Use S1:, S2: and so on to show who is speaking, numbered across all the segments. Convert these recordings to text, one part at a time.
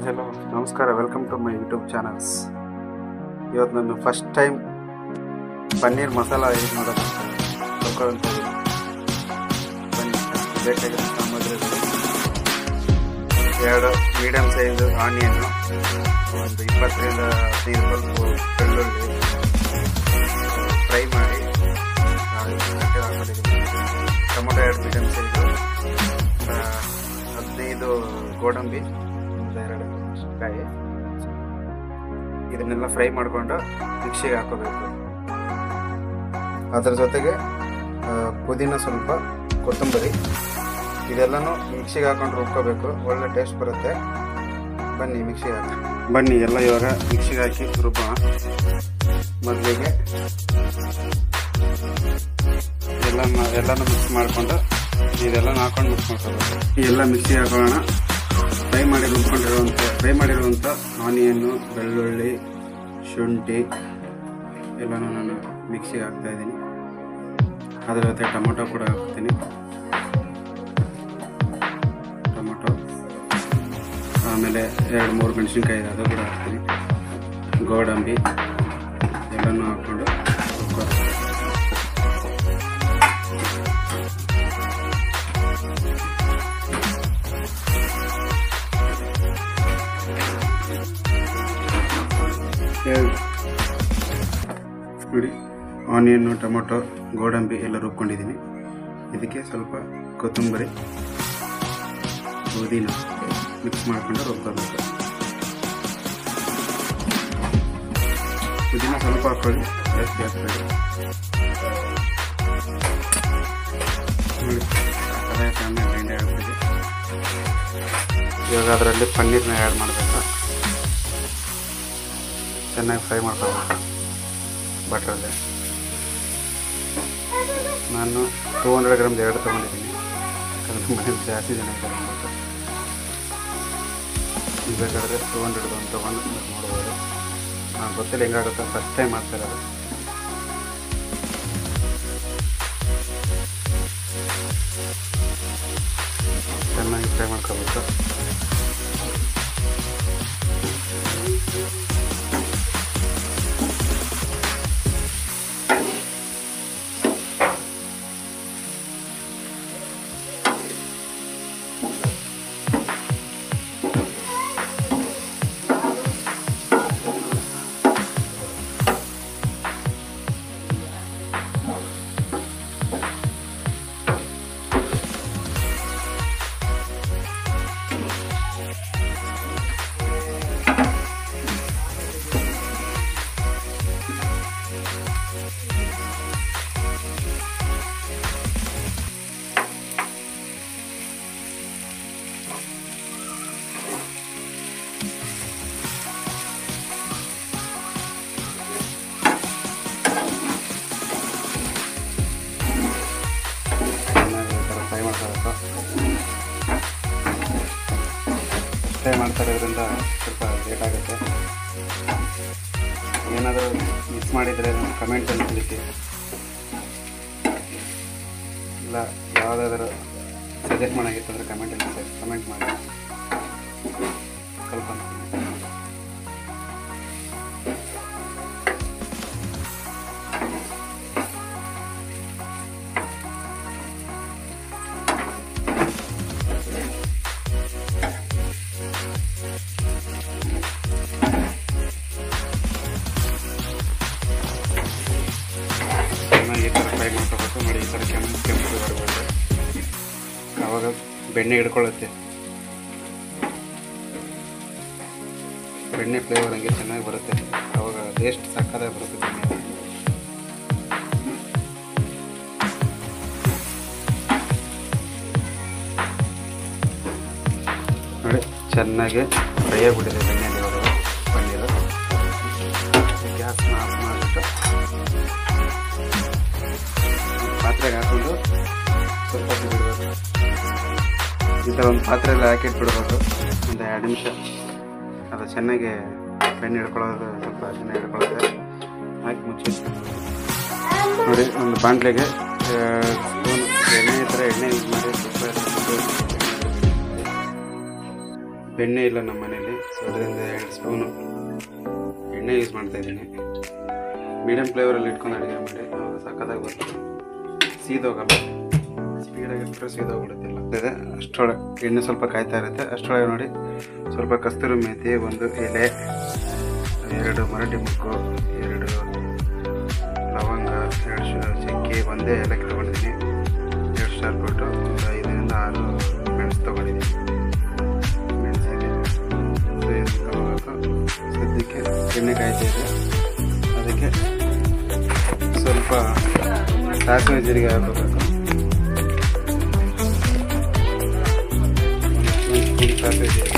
S1: Hello ನಮಸ್ಕಾರ, welcome to my YouTube channels. ಇವತ್ತು ನಾನು first time paneer masala use ಮಾಡೋದು ತಿಳ್ಕೊಳ್ಳೋಂಥ ಬನ್ನಿ. ಬೇಕಾಗಿರೋ ಸಾಮಗ್ರಿಗಳು: 2 ಮೀಡಿಯಮ್ ಸೈಜ್ ಆನಿಯನ್ನು, ಒಂದು 20ರಿಂದ 15 ಬಲ್ಬು ಬೆಳ್ಳುಳ್ಳಿ ಫ್ರೈ ಮಾಡಿ ಕಟ್ಟೆ ಹಾಕೊಂಡಿದ್ದೀನಿ. ಟೊಮೊಟೊ 2 ಮೀಡಿಯಮ್ ಸೈಜು, 15 ಗೋಡಂಬಿ, 2 ಮೆಣಸಿನಕಾಯಿ. ಇದನ್ನೆಲ್ಲ ಫ್ರೈ ಮಾಡಿಕೊಂಡು ಮಿಕ್ಸಿಗೆ ಹಾಕೋಬೇಕು. ಅದರ ಜೊತೆಗೆ ಪುದೀನ, ಸ್ವಲ್ಪ ಕೊತ್ತಂಬರಿ, ಇದೆಲ್ಲನೂ ಮಿಕ್ಸಿಗೆ ಹಾಕೊಂಡು ರುಬ್ಕೋಬೇಕು. ಒಳ್ಳೆ ಟೇಸ್ಟ್ ಬರುತ್ತೆ. ಬನ್ನಿ ಮಿಕ್ಸಿಗೆ ಹಾಕಿ. ಬನ್ನಿ ಎಲ್ಲ ಇವಾಗ ಮಿಕ್ಸಿಗೆ ಹಾಕಿ ರುಬ್ಬೋಣ. ಮೊದಲಿಗೆ ಎಲ್ಲನೂ ಮಿಕ್ಸ್ ಮಾಡಿಕೊಂಡು ಇದೆಲ್ಲ ಹಾಕೊಂಡು ಮಿಕ್ಸ್ ಮಾಡ್ಕೋಬೇಕು. ಎಲ್ಲ ಮಿಕ್ಸಿಗೆ ಹಾಕೋಣ. ಫ್ರೈ ಮಾಡಿರುವಂಥ ಆನಿಯನ್ನು, ಬೆಳ್ಳುಳ್ಳಿ, ಶುಂಠಿ ಎಲ್ಲನೂ ನಾನು ಮಿಕ್ಸಿಗೆ ಹಾಕ್ತಾಯಿದ್ದೀನಿ. ಅದರ ಜೊತೆ ಟೊಮೊಟೊ ಕೂಡ ಹಾಕ್ತೀನಿ. ಟೊಮೊಟೊ, ಆಮೇಲೆ 2-3 ಮೆಣಸಿನ್ಕಾಯಿ ಅದು ಕೂಡ ಹಾಕ್ತೀನಿ. ಗೋಡಂಬಿ ಎಲ್ಲನೂ ಹಾಕ್ಕೊಂಡು ನೋಡಿ. ಆನಿಯನ್ನು, ಟೊಮೊಟೊ, ಗೋಡಂಬಿ ಎಲ್ಲ ರುಬ್ಕೊಂಡಿದ್ದೀನಿ. ಇದಕ್ಕೆ ಸ್ವಲ್ಪ ಕೊತ್ತಂಬರಿ, ಪುದೀನ ಮಿಕ್ಸ್ ಮಾಡಿಕೊಂಡು ರುಬ್ಕೋಬೇಕು. ಪುದೀನ ಸ್ವಲ್ಪ ಹಾಕ್ಕೊಳ್ಳಿ, ಜಾಸ್ತಿ ಹಾಕ್ಕೊಳ್ಳಿ. ನೋಡಿ, ಚೆನ್ನಾಗಿ ಗ್ರೈಂಡ್ ಆಗ್ತಿದೆ. ಇವಾಗ ಅದರಲ್ಲಿ ಪನ್ನೀರ್ನ ಆ್ಯಡ್ ಮಾಡಬೇಕು. ಚೆನ್ನಾಗಿ ಫ್ರೈ ಮಾಡ್ಕೋಬೇಕು ಬಟ್ರಲ್ಲಿ. ನಾನು 200 ಗ್ರಾಮ್ 2 ತೊಗೊಂಡಿದ್ದೀನಿ. ಯಾಕಂದರೆ ಮನೇಲಿ ಜಾಸ್ತಿ ಜನ ಇದ್ದಾರೆ ಅಂದ್ಬಿಟ್ಟು. ಬೇಕಾದ್ರೆ 200 ಗ್ರಾಮ್ ತೊಗೊಂಡು ನೋಡ್ಬೋದು. ನಾನು ಗೊತ್ತಿಲ್ಲ ಹೆಂಗಾಗುತ್ತೆ, ಫಸ್ಟ್ ಟೈಮ್ ಮಾಡ್ತಾಯಿರೋದು. ಚೆನ್ನಾಗಿ ಫ್ರೈ ಮಾಡ್ಕೋಬೇಕು. ಫ್ರೈ ಮಾಡ್ತಾ ಇರೋದ್ರಿಂದ ಸ್ವಲ್ಪ ಲೇಟ್ ಆಗುತ್ತೆ. ಏನಾದರೂ ಮಿಸ್ ಮಾಡಿದರೆ ನಾನು ಕಮೆಂಟಲ್ಲಿ ತಿಳಿಸಿ. ಇಲ್ಲ ಯಾವುದಾದ್ರೂ ಸಜೆಸ್ಟ್ ಮಾಡೋಂಗಿತ್ತಂದರೆ ಕಮೆಂಟಲ್ಲಿ ಕಮೆಂಟ್ ಮಾಡಿ ಕಲ್ಪನೆ. ಈ ಥರ ಫ್ರೈ ಮಾಡ್ಕೋಬೇಕು. ನೋಡಿ, ಈ ಥರ ಕೆಂಪು ಬರ್ಬೋದು. ಆವಾಗ ಬೆಣ್ಣೆ ಹಿಡ್ಕೊಳ್ಳುತ್ತೆ. ಬೆಣ್ಣೆ ಫ್ಲೇವರ್ ಹಂಗೆ ಚೆನ್ನಾಗಿ ಬರುತ್ತೆ. ಆವಾಗ ಟೇಸ್ಟ್ ಸಕ್ಕತ್ತಾಗಿ ಬರುತ್ತೆ ಬೆಣ್ಣೆ. ನೋಡಿ, ಚೆನ್ನಾಗಿ ಫ್ರೈ ಆಗಿಬಿಟ್ಟಿದೆ ಬೆಣ್ಣೆಯಲ್ಲಿ ಇವಾಗ ಪನ್ನೀರು. ಗ್ಯಾಸ್ನ ಆಫ್ ಮಾಡಿಬಿಟ್ಟು ಪಾತ್ರೆಗೆ ಹಾಕೊಂಡು ಸ್ವಲ್ಪ ಬಿಡಬೇಕು. ಈ ಥರ ಒಂದು ಪಾತ್ರೆಯಲ್ಲಿ ಹಾಕಿಟ್ಬಿಡ್ಬೇಕು. ಒಂದು 2 ನಿಮಿಷ ಅದು ಚೆನ್ನಾಗಿ ಬೆಣ್ಣೆ ಹಿಡ್ಕೊಳ್ಳೋದು, ಸ್ವಲ್ಪ ಚೆನ್ನಾಗಿ ಹಿಡ್ಕೊಳ್ಳುತ್ತೆ. ಹಾಕಿ ಮುಚ್ಚಿ ನೋಡಿ. ಒಂದು ಬಾಣಲೆಗೆ 2 ಸ್ಪೂನ್ ಎಣ್ಣೆ, ಈ ಥರ ಎಣ್ಣೆ ಯೂಸ್ ಮಾಡಿ ಸ್ವಲ್ಪ ಬೆಣ್ಣೆ ಇಲ್ಲ ನಮ್ಮ ಮನೇಲಿ, ಸೊ ಅದರಿಂದ 2 ಸ್ಪೂನು ಎಣ್ಣೆ ಯೂಸ್ ಮಾಡ್ತಾಯಿದ್ದೀನಿ. ಮೀಡಿಯಮ್ ಫ್ಲೇವರಲ್ಲಿ ಇಟ್ಕೊಂಡು ಅಡುಗೆ ಮಾಡಿ ಆವಾಗ ಸಕ್ಕತ್ತಾಗಿ ಬರ್ತದೆ, ಸೀದೋಗಲ್ಲ. ಸ್ಪೀಡಾಗಿ ಇಟ್ಟರೆ ಸೀದೋಗ್ಬಿಡುತ್ತಿಲ್ಲ. ಅದೇ ಅಷ್ಟರೊಳಗೆ ಎಣ್ಣೆ ಸ್ವಲ್ಪ ಕಾಯ್ತಾ ಇರುತ್ತೆ. ಅಷ್ಟರೊಳಗೆ ನೋಡಿ ಸ್ವಲ್ಪ ಕಸ್ತೂರಿ ಮೇಥಿ, 1 ಎಲೆ, 2 ಮರಾಠಿ ಮೊಗ್ಗು, 2 ಲವಂಗ, 2 ಚಕ್ಕೆ, 1 ಏಲಕ್ಕಿ ತೊಗೊಂಡಿದ್ದೀನಿ, 2 ಸ್ಟಾರ್ ಕೊಟ್ಟು ಒಂದು 5ರಿಂದ 6 ಮೆಣಸು ತೊಗೊಂಡಿದ್ದೀನಿ. ಮೆಣಸಿದೆ ಸೊ ಇದು ತೊಗೋಬೇಕು. ಸದ್ಯಕ್ಕೆ ಎಣ್ಣೆ ಕಾಯ್ತಾ ಇದೆ, ಅದಕ್ಕೆ ಸ್ವಲ್ಪ ಸಾಸಿವೆ ಜೀರಿಗೆ ಹಾಕೋಬೇಕು. ಸಾಸಿವೆ ಜೀರಿಗೆ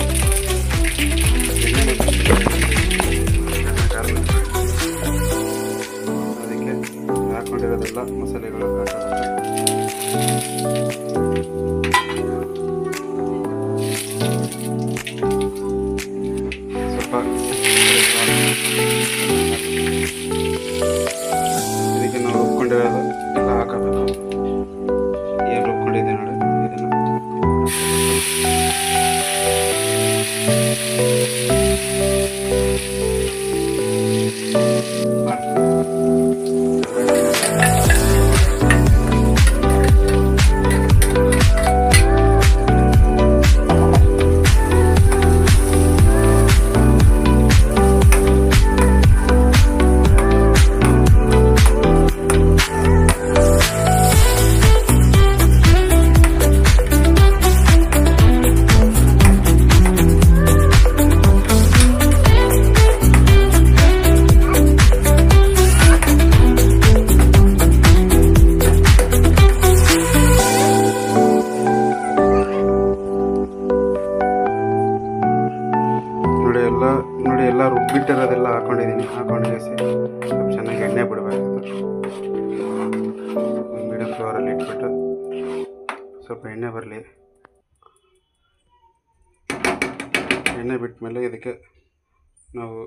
S1: ಎಣ್ಣೆ ಅದಕ್ಕೆ ಹಾಕೊಂಡಿರೋದೆಲ್ಲ ಮಸಾಲೆಗಳು ಹಾಕಬೇಕು. ಸ್ವಲ್ಪ ಇದಕ್ಕೆ ನಾವು ರುಬ್ಕೊಂಡಿರೋದು ಎಲ್ಲ ಹಾಕಬೇಕು. ಏನು ರುಬ್ಕೊಂಡಿದ್ದೆ ನೋಡಿ ಇದನ್ನು ನೋಡಿ ಎಲ್ಲ ರುಬ್ಬಿಟ್ಟಿರೋದೆಲ್ಲ ಹಾಕೊಂಡಿದ್ದೀನಿ. ಹಾಕೊಂಡು ಸ್ವಲ್ಪ ಚೆನ್ನಾಗಿ ಎಣ್ಣೆ ಬಿಡಬೇಕು. ಮೀಡಿಯಮ್ ಫ್ಲೇವರಲ್ಲಿ ಇಟ್ಬಿಟ್ಟು ಸ್ವಲ್ಪ ಎಣ್ಣೆ ಬರಲಿ. ಎಣ್ಣೆ ಬಿಟ್ಟ ಮೇಲೆ ಇದಕ್ಕೆ ನಾವು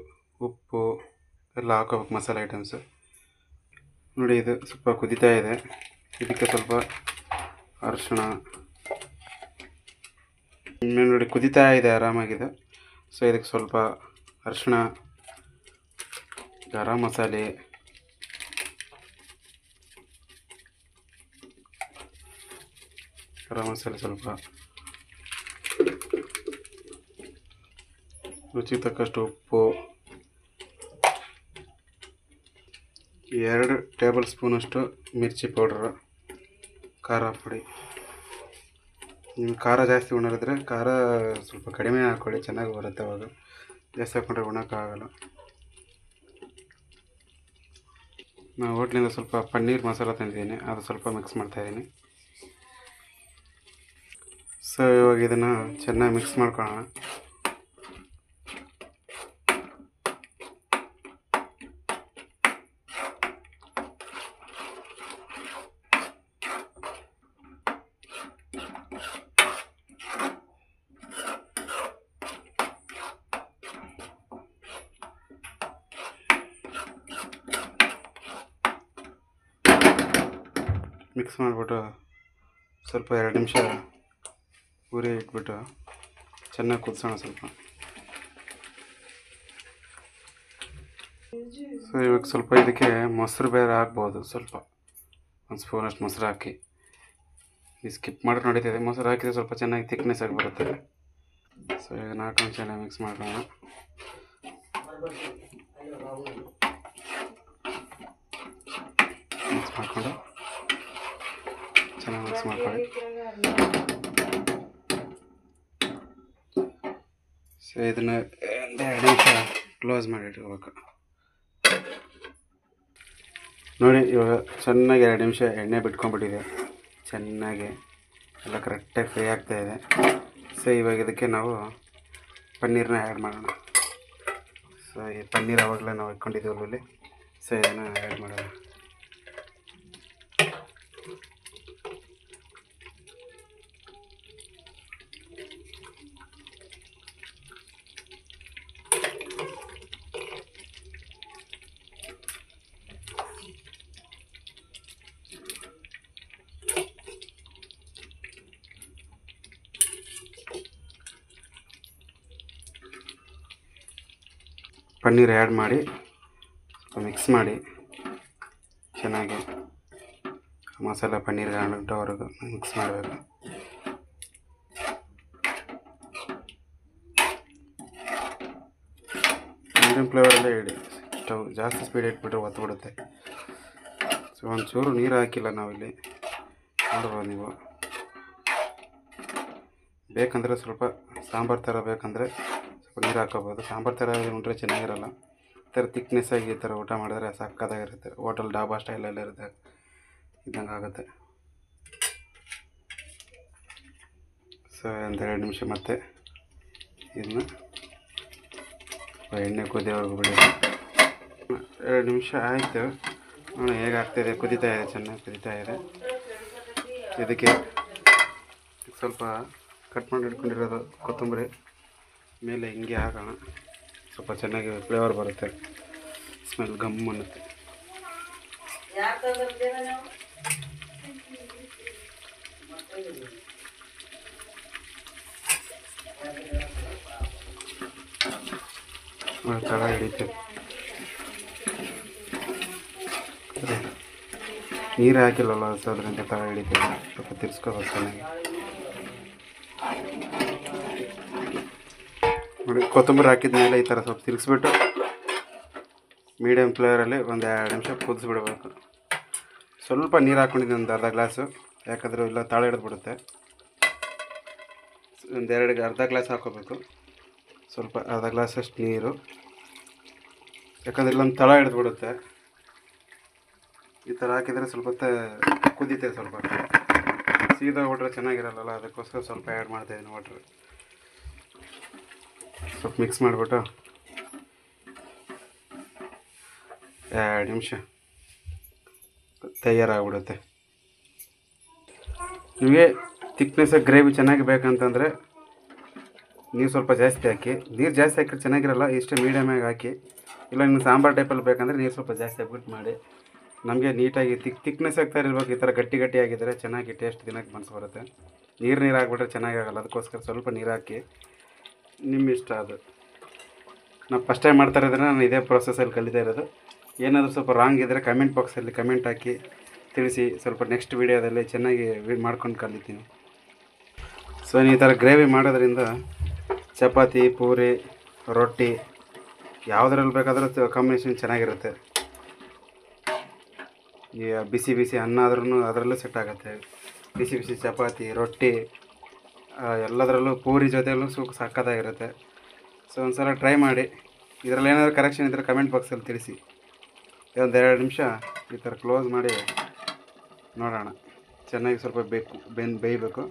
S1: ಉಪ್ಪು ಎಲ್ಲ ಹಾಕೋಬೇಕು, ಮಸಾಲೆ ಐಟಮ್ಸು. ನೋಡಿ ಇದು ಸ್ವಲ್ಪ ಕುದೀತಾ ಇದೆ, ಇದಕ್ಕೆ ಸ್ವಲ್ಪ ಅರಿಶಿಣ. ನೋಡಿ ಕುದೀತಾ ಇದೆ ಆರಾಮಾಗಿದೆ. ಸೊ ಇದಕ್ಕೆ ಸ್ವಲ್ಪ ಅರಿಶಿಣ, ಗರಂ ಮಸಾಲೆ, ಸ್ವಲ್ಪ ರುಚಿಗೆ ತಕ್ಕಷ್ಟು ಉಪ್ಪು, 2 ಟೇಬಲ್ ಸ್ಪೂನಷ್ಟು ಮಿರ್ಚಿ ಪೌಡ್ರು, ಖಾರ ಪುಡಿ. ನೀವು ಖಾರ ಜಾಸ್ತಿ ಉಣ್ಣೋರಿದ್ರೆ ಖಾರ ಸ್ವಲ್ಪ ಕಡಿಮೆ ಹಾಕ್ಕೊಳ್ಳಿ, ಚೆನ್ನಾಗಿ ಬರುತ್ತೆ. ಅವಾಗ ಜಾಸ್ತಿ ಹಾಕ್ಕೊಂಡ್ರೆ ಉಣ್ಣೋಕ್ಕಾಗಲ್ಲ. ನಾನು ಹೋಟ್ಲಿಂದ ಸ್ವಲ್ಪ ಪನ್ನೀರ್ ಮಸಾಲ ತಂದಿದ್ದೀನಿ, ಅದು ಸ್ವಲ್ಪ ಮಿಕ್ಸ್ ಮಾಡ್ತಾಯಿದ್ದೀನಿ. ಸೊ ಇವಾಗ ಇದನ್ನು ಚೆನ್ನಾಗಿ ಮಿಕ್ಸ್ ಮಾಡ್ಕೊಳ್ಳೋಣ. ಮಿಕ್ಸ್ ಮಾಡಿಬಿಟ್ಟು ಸ್ವಲ್ಪ 2 ನಿಮಿಷ ಉರಿ ಇಟ್ಬಿಟ್ಟು ಚೆನ್ನಾಗಿ ಕುದಿಸೋಣ ಸ್ವಲ್ಪ. ಸೊ ಇವಾಗ ಸ್ವಲ್ಪ ಇದಕ್ಕೆ ಮೊಸರು ಬೇರೆ ಹಾಕ್ಬೋದು, ಸ್ವಲ್ಪ 1 ಸ್ಪೂನಷ್ಟು ಮೊಸರು ಹಾಕಿ. ನೀವು ಸ್ಕಿಪ್ ಮಾಡಿದ್ರೆ ನಡೀತದೆ, ಮೊಸರು ಹಾಕಿದರೆ ಸ್ವಲ್ಪ ಚೆನ್ನಾಗಿ ಥಿಕ್ನೆಸ್ ಆಗಿ ಬರುತ್ತೆ. ಸೊ ಈಗ ಹಾಕೊಂಡು ಚೆನ್ನಾಗಿ ಮಿಕ್ಸ್ ಮಾಡೋಣ. ಮಿಕ್ಸ್ ಮಾಡಿಕೊಂಡು ಚೆನ್ನಾಗಿ ಮಿಕ್ಸ್ ಮಾಡ್ಕೊಳ್ಳಿ. ಸೊ ಇದನ್ನು 2 ನಿಮಿಷ ಕ್ಲೋಸ್ ಮಾಡಿ ಇಟ್ಕೋಬೇಕು. ನೋಡಿ ಇವಾಗ ಚೆನ್ನಾಗಿ 2 ನಿಮಿಷ ಎಣ್ಣೆ ಬಿಟ್ಕೊಂಡ್ಬಿಟ್ಟಿದೆ, ಚೆನ್ನಾಗಿ ಎಲ್ಲ ಕರೆಕ್ಟಾಗಿ ಫ್ರೈ ಆಗ್ತಾಯಿದೆ. ಸೊ ಇವಾಗ ಇದಕ್ಕೆ ನಾವು ಪನ್ನೀರನ್ನ ಆ್ಯಡ್ ಮಾಡೋಣ. ಸೊ ಈ ಪನ್ನೀರ್ ಆವಾಗಲೇ ನಾವು ಇಟ್ಕೊಂಡಿದ್ದೀವಲ್ಲಿ, ಸೊ ಇದನ್ನು ಆ್ಯಡ್ ಮಾಡೋಣ. ಪನ್ನೀರ್ ಆ್ಯಡ್ ಮಾಡಿ ಸ್ವಲ್ಪ ಮಿಕ್ಸ್ ಮಾಡಿ ಚೆನ್ನಾಗಿ ಮಸಾಲೆ ಪನ್ನೀರ್ಗೆ ಅಂಟೋವರೆಗೂ ಮಿಕ್ಸ್ ಮಾಡಬೇಕು. ಮೀಡಿಯಮ್ ಫ್ಲೇವರಲ್ಲೇ ಇಡಿ, ಸ್ಟವ್ ಜಾಸ್ತಿ ಸ್ಪೀಡ್ ಇಟ್ಬಿಟ್ರೆ ಒತ್ತು ಬಿಡುತ್ತೆ. ಸೊ ಒಂಚೂರು ನೀರು ಹಾಕಿಲ್ಲ ನಾವಿಲ್ಲಿ, ನೋಡ್ಬೋದು ನೀವು. ಬೇಕಂದರೆ ಸ್ವಲ್ಪ ಸಾಂಬಾರು ಥರ ಬೇಕಂದರೆ ಸ್ವಲ್ಪ ನೀರು ಹಾಕೋಬೋದು. ಸಾಂಬಾರು ಥರ ಉಂಡ್ರೆ ಚೆನ್ನಾಗಿರಲ್ಲ. ಈ ಥರ ಥಿಕ್ನೆಸ್ ಆಗಿ ಈ ಥರ ಊಟ ಮಾಡಿದ್ರೆ ಸಕ್ಕತ್ತಾಗಿರುತ್ತೆ. ಹೋಟೆಲ್ ಡಾಬಾ ಸ್ಟೈಲಲ್ಲಿ ಇರುತ್ತೆ, ಇದ್ದಂಗೆ ಆಗುತ್ತೆ. ಸೊ ಒಂದು 2 ನಿಮಿಷ ಮತ್ತೆ ಇದನ್ನ ಎಣ್ಣೆ ಕುದಿಯೋವರೆಗೂ ಬಿಡಿ. 2 ನಿಮಿಷ ಆಯಿತು. ನೋಡಿ ಹೇಗೆ ಆಗ್ತಾಯಿದೆ, ಕುದೀತಾ ಇದೆ, ಚೆನ್ನಾಗಿ ಕುದೀತಾ ಇದೆ. ಇದಕ್ಕೆ ಸ್ವಲ್ಪ ಕಟ್ ಮಾಡಿ ಇಟ್ಕೊಂಡಿರೋದು ಕೊತ್ತಂಬರಿ ಮೇಲೆ ಹಿಂಗೆ ಹಾಕೋಣ. ಸ್ವಲ್ಪ ಚೆನ್ನಾಗಿ ಫ್ಲೇವರ್ ಬರುತ್ತೆ, ಸ್ಮೆಲ್ ಗಮ್ ಅನ್ನುತ್ತೆ. ತಳ ಹಿಡಿತೇವೆ, ನೀರು ಹಾಕಿಲ್ಲಲ್ಲ, ಸೊ ಅದರಿಂದ ತಳ ಹಿಡಿತೇವೆ. ಸ್ವಲ್ಪ ತಿರ್ಸ್ಕೋಬೇಕು ಚೆನ್ನಾಗಿ. ನೋಡಿ ಕೊತ್ತಂಬರಿ ಹಾಕಿದ ಮೇಲೆ ಈ ಥರ ಸ್ವಲ್ಪ ತಿರ್ಗಿಸ್ಬಿಟ್ಟು ಮೀಡಿಯಮ್ ಫ್ಲೇವರಲ್ಲಿ ಒಂದು 2 ನಿಮಿಷ ಕುದಿಸ್ಬಿಡ್ಬೇಕು. ಸ್ವಲ್ಪ ನೀರು ಹಾಕ್ಕೊಂಡಿದ್ದೀನಿ, ಒಂದು ಅರ್ಧ ಗ್ಲಾಸು, ಯಾಕಂದರೆ ಇಲ್ಲ ತಾಳ ಹಿಡಿದ್ಬಿಡುತ್ತೆ. ಒಂದು ಅರ್ಧ ಗ್ಲಾಸ್ ಹಾಕೋಬೇಕು, ಸ್ವಲ್ಪ ಅರ್ಧ ಗ್ಲಾಸಷ್ಟು ನೀರು, ಯಾಕಂದರೆ ಇಲ್ಲೊಂದು ತಳ ಹಿಡಿದ್ಬಿಡುತ್ತೆ. ಈ ಥರ ಹಾಕಿದರೆ ಸ್ವಲ್ಪ ಕುದೀತೆ. ಸ್ವಲ್ಪ ಸೀದಾ ವಾಟ್ರ್ ಚೆನ್ನಾಗಿರಲ್ಲ, ಅದಕ್ಕೋಸ್ಕರ ಸ್ವಲ್ಪ ಆ್ಯಡ್ ಮಾಡ್ತಾಯಿದ್ದೀನಿ ವಾಟ್ರ್. ಸ್ವಲ್ಪ ಮಿಕ್ಸ್ ಮಾಡಿಬಿಟ್ಟು 2 ನಿಮಿಷ ತಯಾರಾಗ್ಬಿಡುತ್ತೆ. ನಿಮಗೆ ಥಿಕ್ನೆಸ್ಸಾಗಿ ಗ್ರೇವಿ ಚೆನ್ನಾಗಿ ಬೇಕಂತಂದರೆ ನೀರು ಸ್ವಲ್ಪ ಜಾಸ್ತಿ ಹಾಕಿ. ನೀರು ಜಾಸ್ತಿ ಹಾಕಿದ್ರೆ ಚೆನ್ನಾಗಿರಲ್ಲ, ಇಷ್ಟೇ ಮೀಡಿಯಮಾಗಿ ಹಾಕಿ. ಇಲ್ಲ ನಿಮ್ಗೆ ಸಾಂಬಾರು ಟೈಪಲ್ಲಿ ಬೇಕಂದರೆ ನೀರು ಸ್ವಲ್ಪ ಜಾಸ್ತಿ ಹಾಕ್ಬಿಟ್ಟು ಮಾಡಿ. ನಮಗೆ ನೀಟಾಗಿ ಥಿಕ್ನೆಸ್ ಆಗ್ತಾ ಇರಬೇಕು. ಈ ಥರ ಗಟ್ಟಿ ಗಟ್ಟಿ ಆಗಿದ್ದರೆ ಚೆನ್ನಾಗಿ ಟೇಸ್ಟ್ ತಿನ್ನೋಕ್ಕೆ ಮನಸ್ಸು ಬರುತ್ತೆ. ನೀರು ಹಾಕ್ಬಿಟ್ರೆ ಚೆನ್ನಾಗಾಗಲ್ಲ, ಅದಕ್ಕೋಸ್ಕರ ಸ್ವಲ್ಪ ನೀರು ಹಾಕಿ, ನಿಮ್ಮ ಇಷ್ಟ. ಅದು ನಾವು ಫಸ್ಟ್ ಟೈಮ್ ಮಾಡ್ತಾ ಇರೋದ್ರೆ ನಾನು ಇದೇ ಪ್ರೊಸೆಸಲ್ಲಿ ಕಲಿತಾ ಇರೋದು. ಏನಾದರೂ ಸ್ವಲ್ಪ ರಾಂಗ್ ಇದ್ದರೆ ಕಮೆಂಟ್ ಬಾಕ್ಸಲ್ಲಿ ಕಮೆಂಟ್ ಹಾಕಿ ತಿಳಿಸಿ. ಸ್ವಲ್ಪ ನೆಕ್ಸ್ಟ್ ವೀಡಿಯೋದಲ್ಲಿ ಚೆನ್ನಾಗಿ ಮಾಡ್ಕೊಂಡು ಕಲಿತೀನಿ. ಸೊ ಈ ಥರ ಗ್ರೇವಿ ಮಾಡೋದ್ರಿಂದ ಚಪಾತಿ, ಪೂರಿ, ರೊಟ್ಟಿ ಯಾವುದ್ರಲ್ಲಿ ಬೇಕಾದರೂ ಕಾಂಬಿನೇಷನ್ ಚೆನ್ನಾಗಿರುತ್ತೆ. ಈ ಬಿಸಿ ಬಿಸಿ ಅನ್ನ ಆದ್ರೂ ಅದರಲ್ಲೂ ಸೆಟ್ ಆಗುತ್ತೆ. ಬಿಸಿ ಬಿಸಿ ಚಪಾತಿ, ರೊಟ್ಟಿ ಎಲ್ಲದರಲ್ಲೂ, ಪೂರಿ ಜೊತೆಯಲ್ಲೂ ಸಕ್ಕತ್ತಾಗಿರುತ್ತೆ. ಸೊ ಒಂದು ಸಲ ಟ್ರೈ ಮಾಡಿ. ಇದರಲ್ಲಿ ಏನಾದರೂ ಕರೆಕ್ಷನ್ ಇದ್ದರೆ ಕಮೆಂಟ್ ಬಾಕ್ಸಲ್ಲಿ ತಿಳಿಸಿ. ಒಂದು 2 ನಿಮಿಷ ಈ ಥರ ಕ್ಲೋಸ್ ಮಾಡಿ ನೋಡೋಣ. ಚೆನ್ನಾಗಿ ಸ್ವಲ್ಪ ಬೇಯಬೇಕು.